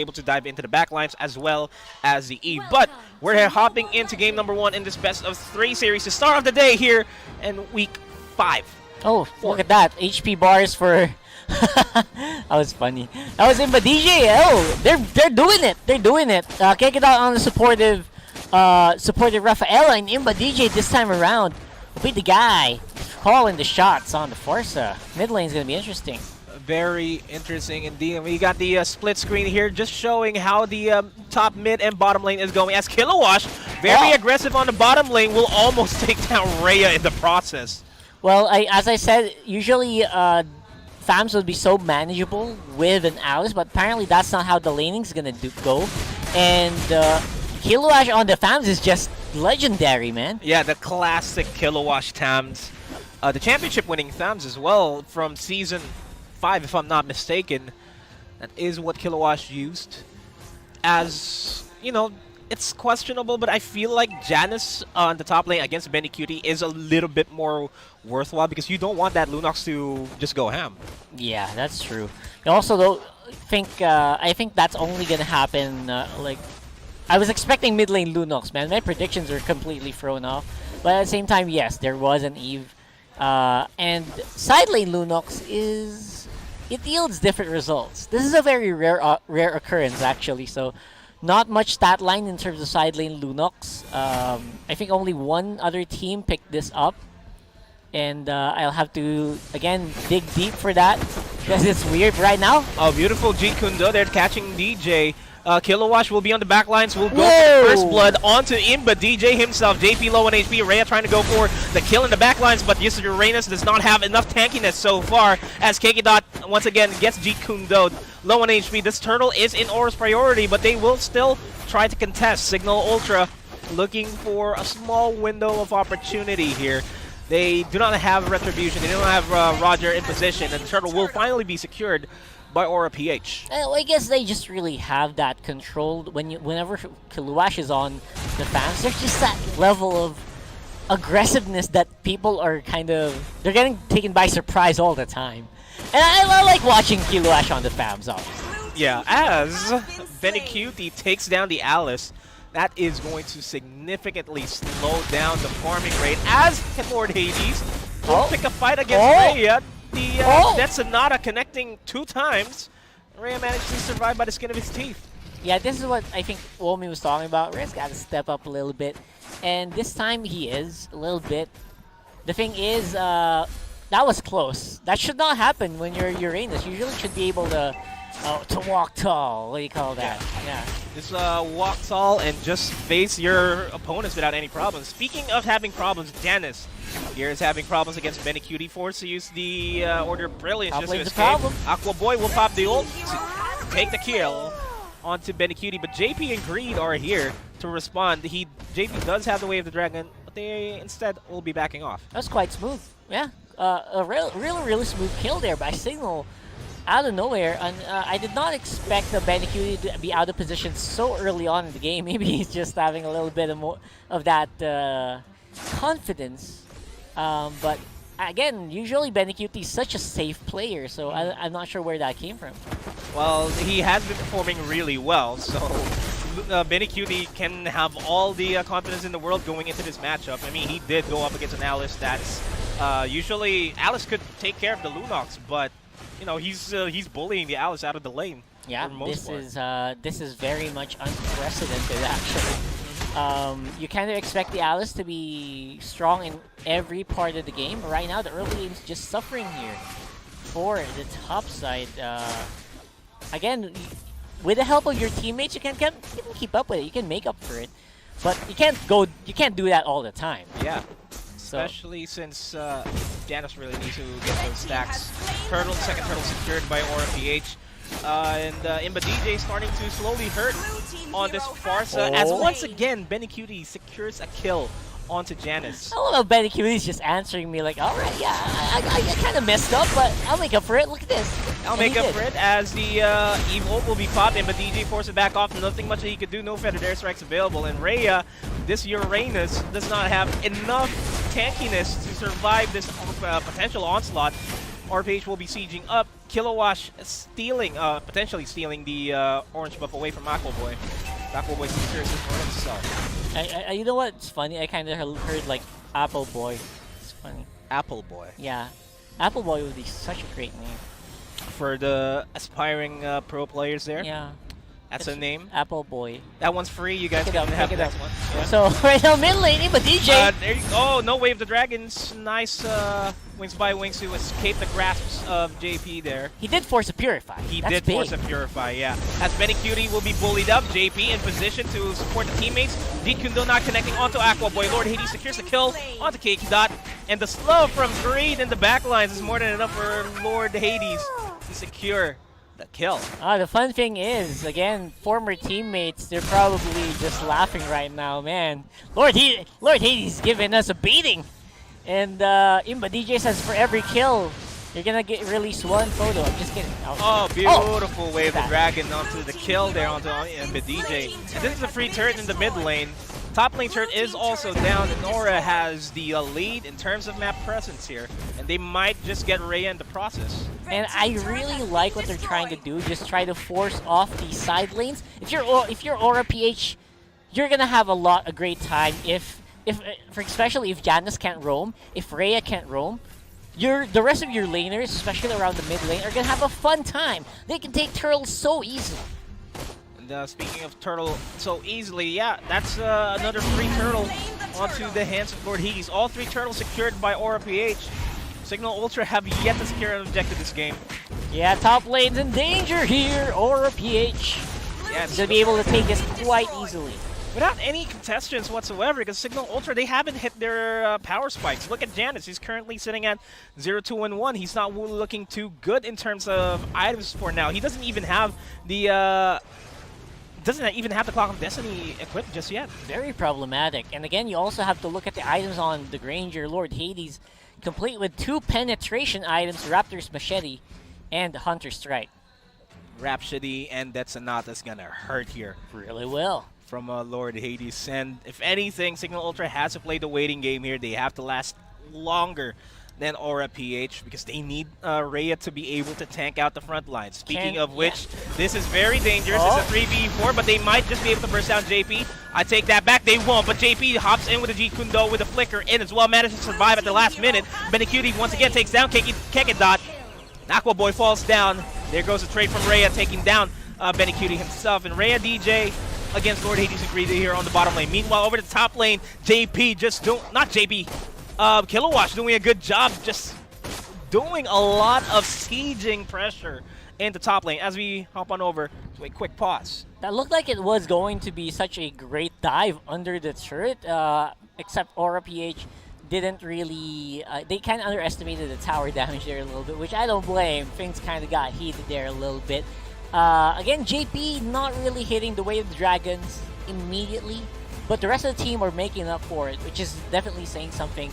able to dive into the backlines as well as the E. But we're hopping into game number 1 in this best of 3 series, the start of the day here in week 5. Oh, look at that. HP bars for... that was funny. That was Imba DJ. Oh, they're doing it. They're doing it. Kick it out on the supportive Rafaela and Imba DJ this time around. Will be the guy calling the shots on the Forza. Mid lane is going to be interesting. Very interesting indeed. We got the split screen here just showing how the top, mid, and bottom lane is going. As Kilowash, very aggressive on the bottom lane, will almost take down Rhea in the process. Well, as I said, usually FAMs would be so manageable with an Alice, but apparently that's not how the laning is going to go. And Kilowash on the FAMs is just legendary, man. Yeah, the classic Kilowash Tams. The championship winning Tams as well from season 5, if I'm not mistaken. That is what Kilowash used. As, you know, it's questionable, but I feel like Janice on the top lane against Benny Cutie is a little bit more worthwhile because you don't want that Lunox to just go ham. Yeah, that's true. And also, though, I think that's only gonna happen. Like, I was expecting mid lane Lunox, man. My predictions are completely thrown off. But at the same time, yes, there was an Eve, and side lane Lunox it yields different results. This is a very rare occurrence, actually. So, not much stat line in terms of side lane Lunox. I think only one other team picked this up. And I'll have to, again, dig deep for that because it's weird right now. Oh, beautiful Jeet Kundo. They're catching DJ. Kilowash will be on the back lines. Will go for first blood onto Imba. DJ himself. JP low on HP. Rhea trying to go for the kill in the back lines, but Uranus does not have enough tankiness so far as Dot once again gets Jeet Kundo low on HP. This turtle is in Aura's priority, but they will still try to contest. Cignal Ultra looking for a small window of opportunity here. They do not have Retribution. They don't have Roger in position, and the turtle will finally be secured by Aura PH. Well, I guess they just really have that controlled. Whenever Kilowash is on the fans, there's just that level of aggressiveness that people are they're getting taken by surprise all the time. And I like watching Kilowash on the fans, obviously. Yeah, as Benny Cutie takes down the Alice, that is going to significantly slow down the farming rate as Lord Hades will pick a fight against Rhea. The Death Sonata connecting 2 times. Rhea managed to survive by the skin of his teeth. Yeah, this is what I think Womi was talking about. Rhea's got to step up a little bit. And this time he is a little bit. The thing is, that was close. That should not happen when you're Uranus. You usually should be able to walk tall. What do you call that? Yeah. Just walk tall and just face your opponents without any problems. Speaking of having problems, Janice here is having problems against Benny Cutie. Forced to use the Order of Brilliance just to escape. Aqua Boy will pop the ult to take the kill onto Benny Cutie, but JP and Greed are here to respond. JP does have the Way of the Dragon, but they instead will be backing off. That's quite smooth. Yeah, a really smooth kill there by Cignal out of nowhere. And I did not expect the Benny Cutie to be out of position so early on in the game. Maybe he's just having a little bit of that confidence. But again, usually Benny Cutie is such a safe player, so I'm not sure where that came from. Well, he has been performing really well, so Benny Cutie can have all the confidence in the world going into this matchup. I mean, he did go up against an Alice that's usually Alice could take care of the Lunox, but you know he's bullying the Alice out of the lane. Yeah, this is very much unprecedented actually. You kind of expect the Alice to be strong in every part of the game. Right now, the early game is just suffering here for the top side. Again, with the help of your teammates, you can keep up with it. You can make up for it, but you can't do that all the time. Yeah, especially since Janice really needs to get those stacks. Second turtle secured by Aura PH. And Imba DJ starting to slowly hurt on this Farsa as once again Benny Cutie secures a kill onto Janice. I love how Benny Cutie's just answering me like, alright, yeah, I kind of messed up, but I'll make up for it. Look at this. I'll make up for it as the Evo will be popped. Imba DJ forces it back off. Nothing much that he could do. No feathered airstrikes available. And Rhea, this Uranus, does not have enough tankiness to survive this potential onslaught. RPH will be sieging up. Kilowatt stealing, potentially stealing the orange buff away from Aquaboy. Aquaboy secures it for himself. You know what's funny? I kind of heard like Apple Boy. It's funny. Apple Boy. Yeah, Apple Boy would be such a great name. For the aspiring pro players there. Yeah. That's a name. Apple Boy. That one's free. You guys Pick can it up, have pick the it next up. one. Yeah. So right now mid lane, but DJ. There you go. No Wave the Dragons. Nice wings by wings to escape the grasps of JP there. He did force a Purify. He That's did big. force a Purify, yeah. As Benny Cutie will be bullied up, JP in position to support the teammates. Kundo not connecting onto Aquaboy. Lord Hades secures the kill onto Cakey Dot. And the slow from Greed in the backlines is more than enough for Lord Hades to secure the kill. The fun thing is, again, former teammates, they're probably just laughing right now, man. Lord Hades giving us a beating. And Imba DJ says for every kill, you're gonna get release one photo. I'm just kidding. Oh, beautiful Wave the Dragon onto the kill there onto Imba DJ. And this is a free turret in the mid lane. Top lane turret is also down, and Nora has the lead in terms of map presence here. And they might just get Rhea in the process. And I really like what they're trying to do. Just try to force off the side lanes. If you're Aura PH, you're gonna have a great time. Especially if Janus can't roam, if Rhea can't roam, the rest of your laners, especially around the mid lane, are gonna have a fun time. They can take turtles so easily. And speaking of turtle so easily, yeah, that's another free turtle onto the hands of Lord Hades. All 3 turtles secured by Aura PH. Cignal Ultra have yet to secure an objective this game. Yeah, top lane's in danger here. Aura PH is gonna be able to take this quite easily. Without any contestants whatsoever, because Cignal Ultra, they haven't hit their power spikes. Look at Janus. He's currently sitting at 0-2-1. He's not looking too good in terms of items for now. He doesn't even have the Clock of Destiny equipped just yet. Very problematic. And again, you also have to look at the items on the Granger, Lord Hades, complete with 2 penetration items, Raptor's Machete and Hunter's Strike. Rhapsody and Sonata's gonna hurt here. Really will. From Lord Hades. And if anything, Cignal Ultra has to play the waiting game here. They have to last longer than Aura PH because they need Rhea to be able to tank out the front line. Speaking of which, this is very dangerous. It's a 3v4, but they might just be able to burst down JP. I take that back. They won't, but JP hops in with a G Kundo with a flicker in as well. Manages to survive at the last minute. Benecutie once again takes down Kekidot. Aquaboy falls down. There goes a trade from Rhea taking down Benecutie himself. And Rhea DJ against Lord Hades and Greed here on the bottom lane. Meanwhile, over the top lane, JP just Kilowatt doing a good job, just doing a lot of sieging pressure in the top lane. As we hop on over to a quick pause. That looked like it was going to be such a great dive under the turret, except Aura PH didn't really... they kind of underestimated the tower damage there a little bit, which I don't blame. Things kind of got heated there a little bit. Again, JP not really hitting the Wave of the Dragons immediately, but the rest of the team are making up for it, which is definitely saying something.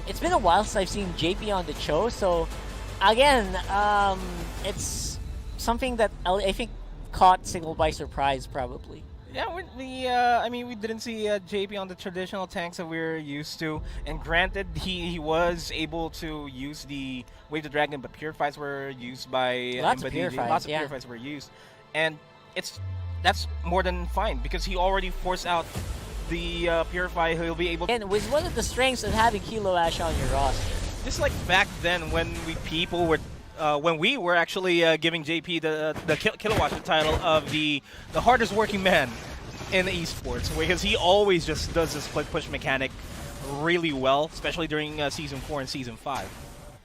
It's been a while since I've seen JP on the show, so again, it's something that I think caught Cignal by surprise, probably. Yeah, we didn't see JP on the traditional tanks that we're used to, and granted, he was able to use the Wave the Dragon, but Purifies were used by Lots of Purifies were used, and that's more than fine because he already forced out the Purify. He'll be able to. And with one of the strengths of having Kilo Ash on your roster. Just like back then when we were actually giving JP the Kilowatt the title of the hardest working man in esports, because he always just does this split push mechanic really well, especially during Season 4 and Season 5.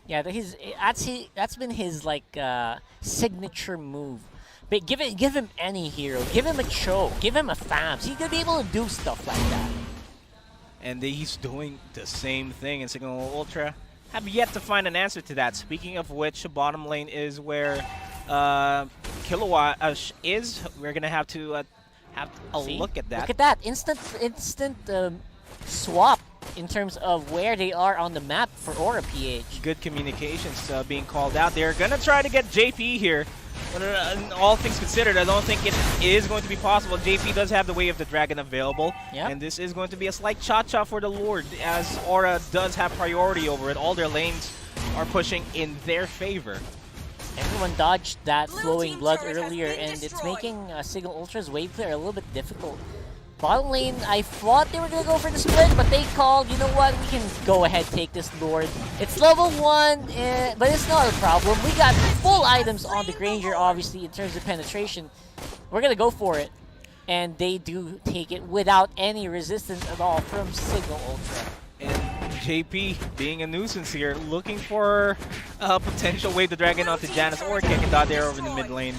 Yeah, that's been his signature move. But give him any hero, give him a Cho, give him a Fabs. He's gonna be able to do stuff like that. And he's doing the same thing in Cignal Ultra. Have yet to find an answer to that. Speaking of which, bottom lane is where Kilowatt is. We're gonna have to have a look at that. Look at that instant swap in terms of where they are on the map for Aura PH. Good communications being called out. They're gonna try to get JP here. But all things considered, I don't think it is going to be possible. JP does have the Way of the Dragon available, and this is going to be a slight cha-cha for the Lord, as Aura does have priority over it. All their lanes are pushing in their favor. And everyone dodged that flowing blood earlier, and it's making Cignal Ultra's wave clear a little bit difficult. Bottom lane, I thought they were going to go for the split, but they called, you know what, we can go ahead take this Lord. It's level 1, but it's not a problem. We got full items on the Granger, obviously, in terms of penetration. We're going to go for it. And they do take it without any resistance at all from Cignal Ultra. And JP being a nuisance here, looking for a potential wave the dragon onto Janus or Kekindad there over in the mid lane.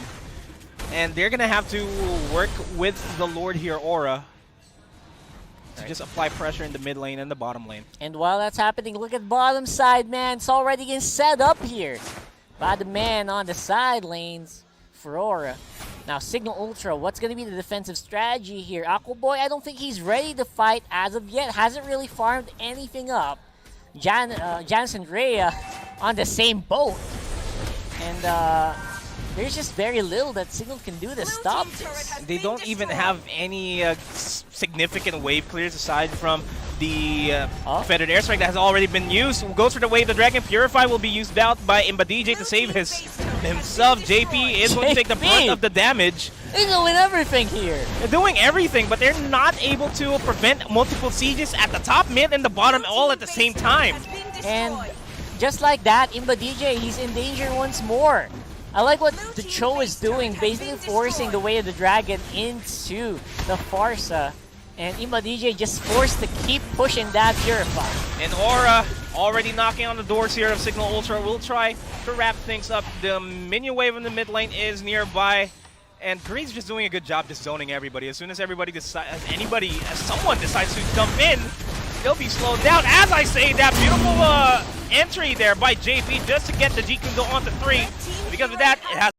And they're going to have to work with the Lord here, Aura, to just apply pressure in the mid lane and the bottom lane. And while that's happening, look at bottom side, man. It's already getting set up here by the man on the side lanes for Aura. Now, Cignal Ultra, what's going to be the defensive strategy here? Aquaboy, I don't think he's ready to fight as of yet. Hasn't really farmed anything up. Janus and Rhea on the same boat. And there's just very little that Cignal can do to stop this. They don't even have any significant wave clears aside from the Fettered Airstrike that has already been used. Goes for the wave. The Dragon Purify will be used out by MPL to save himself. JP is going to take the brunt of the damage. They're doing everything here. They're doing everything, but they're not able to prevent multiple sieges at the top, mid, and the bottom all at the same time. And just like that, MPL, he's in danger once more. I like what the Cho is doing, basically forcing the way of the dragon into the Farsa. And MPL just forced to keep pushing that Purify. And Aura already knocking on the doors here of Cignal Ultra. Will try to wrap things up. The minion wave in the mid lane is nearby. And Green's just doing a good job just zoning everybody. As soon as everybody decides, someone decides to jump in, they'll be slowed down. As I say, that beautiful entry there by JP just to get the G-Kundo onto 3. Because of that, it has